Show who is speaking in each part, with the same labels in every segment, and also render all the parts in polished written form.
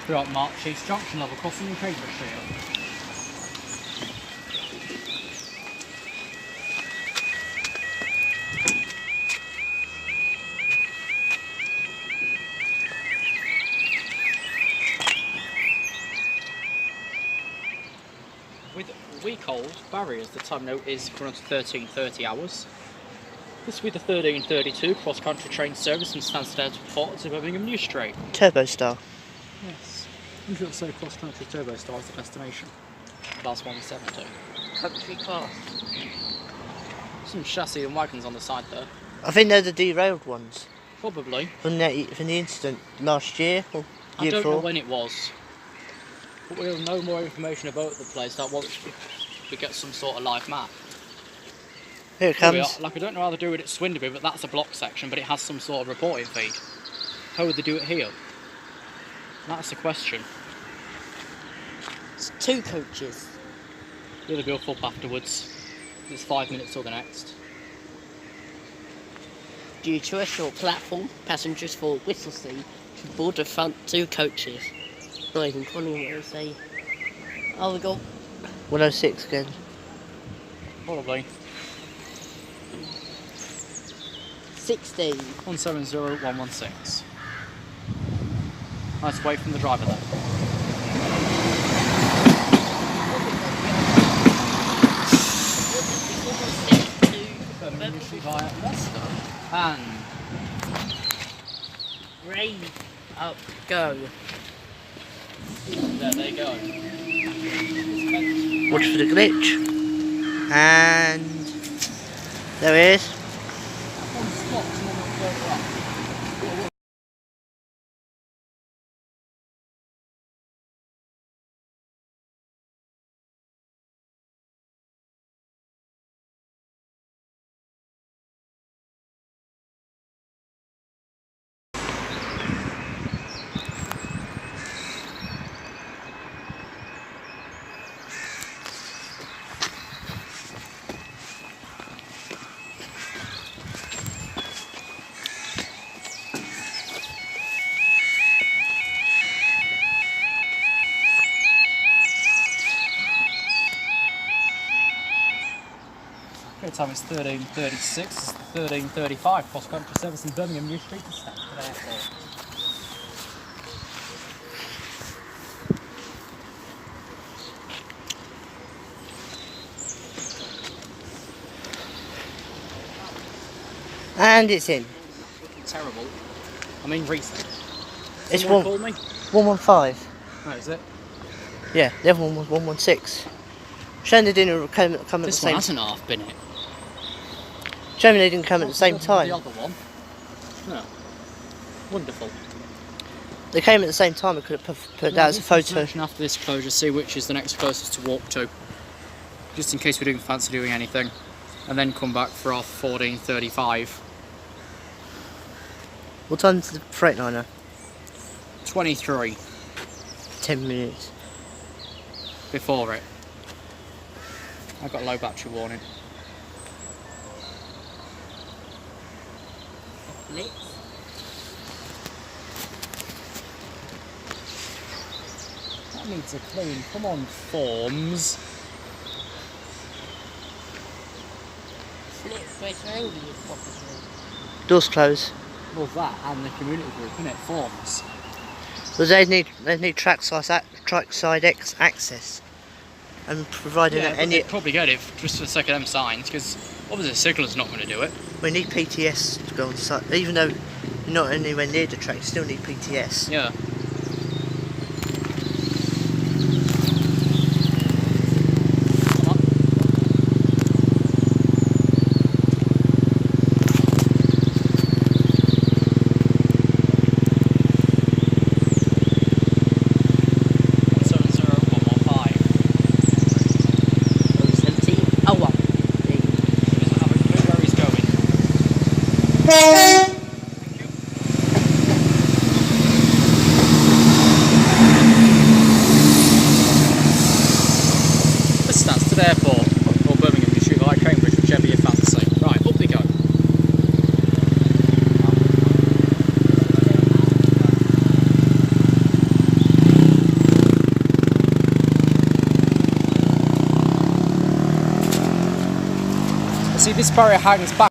Speaker 1: throughout March East junction level crossing in Cambridgeshire. With week-old barriers, the time note is current 13:30 hours. This will be the 13:32 cross-country train service from Stansted Airport to Birmingham New Street.
Speaker 2: Turbo Star.
Speaker 1: Yes. I'm sure it's so cross-country Turbo Star is the destination. That's 170.
Speaker 3: Country class.
Speaker 1: Some chassis and wagons on the side there.
Speaker 2: I think they're the derailed ones.
Speaker 1: Probably.
Speaker 2: From the incident last year or
Speaker 1: I
Speaker 2: year
Speaker 1: don't know
Speaker 2: before.
Speaker 1: when it was. But we'll know more information about the place that once we get some sort of live map.
Speaker 2: Here it comes.
Speaker 1: Like, I don't know how they do it at Swinderby, but that's a block section, but it has some sort of reporting feed. How would they do it here? That's the question.
Speaker 3: It's 2 coaches.
Speaker 1: Will they go up afterwards? It's 5 minutes till the next.
Speaker 3: Due to a short platform, passengers for Whittlesea to board the front 2 coaches. Not even 20 minutes, say. Oh, we got
Speaker 2: 106 again.
Speaker 1: Probably.
Speaker 3: 16.
Speaker 1: 170116. Nice wait from the driver there. Via Leicester. And
Speaker 3: Rain up, go.
Speaker 1: there they go.
Speaker 2: Watch for the glitch. And there it is.
Speaker 1: One stops and then it'll go up. Time is 13:36, it's 13:35 cross-country service in Birmingham New Street to Stansted Airport.
Speaker 2: And it's in.
Speaker 1: Terrible. I mean recent.
Speaker 2: It's
Speaker 1: Someone called me?
Speaker 2: 115.
Speaker 1: Oh, is it?
Speaker 2: Yeah, the other one was 116. Shame they didn't come at the
Speaker 1: This
Speaker 2: same
Speaker 1: one hasn't half been it.
Speaker 2: Shame they didn't come at the same time.
Speaker 1: The other one. Oh. Wonderful.
Speaker 2: They came at the same time. I could have put that as a photo.
Speaker 1: After this closure, see which is the next closest to walk to. Just in case we didn't fancy doing anything. And then come back for our 14:35.
Speaker 2: What time's the Freightliner?
Speaker 1: 23
Speaker 2: 10 minutes.
Speaker 1: before it. I got a low battery warning.
Speaker 3: Blitz.
Speaker 1: That needs a clean. Come on, forms.
Speaker 3: Blitz, Greater Anglia property.
Speaker 2: Doors closed.
Speaker 1: Well, that and the community group, innit? Forms.
Speaker 2: Because they need trackside access. And providing
Speaker 1: Yeah,
Speaker 2: that
Speaker 1: but
Speaker 2: any
Speaker 1: they'd probably get it just for the sake of them signs, because obviously the signaller's not going to do it.
Speaker 2: we need PTS to go on site. Even though you're not anywhere near the track, you still need PTS.
Speaker 1: Yeah. Stansted Airport or Birmingham New Street like Cambridge, whichever you fancy. Right, up they go. See, this barrier hangs back.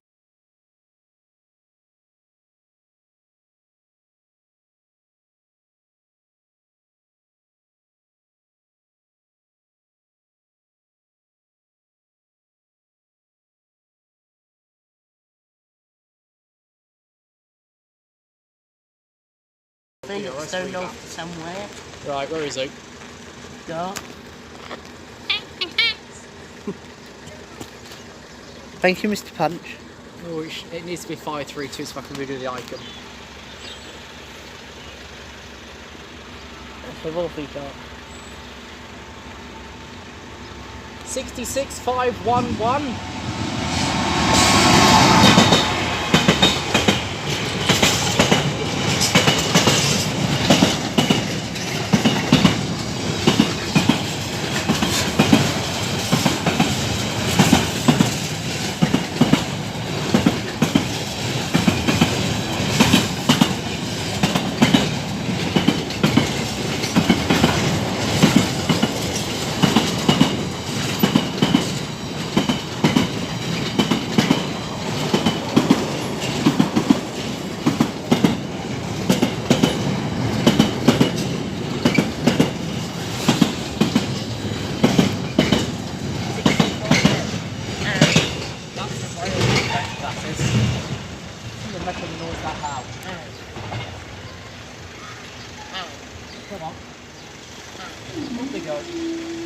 Speaker 3: I think it's stone off somewhere.
Speaker 1: Right, where is he?
Speaker 3: Dark.
Speaker 2: Thank you, Mr. Punch.
Speaker 1: Oh, it needs to be 532 so I can redo the icon.
Speaker 3: That's a lovely dark.
Speaker 1: 66511. Come on. Up they go.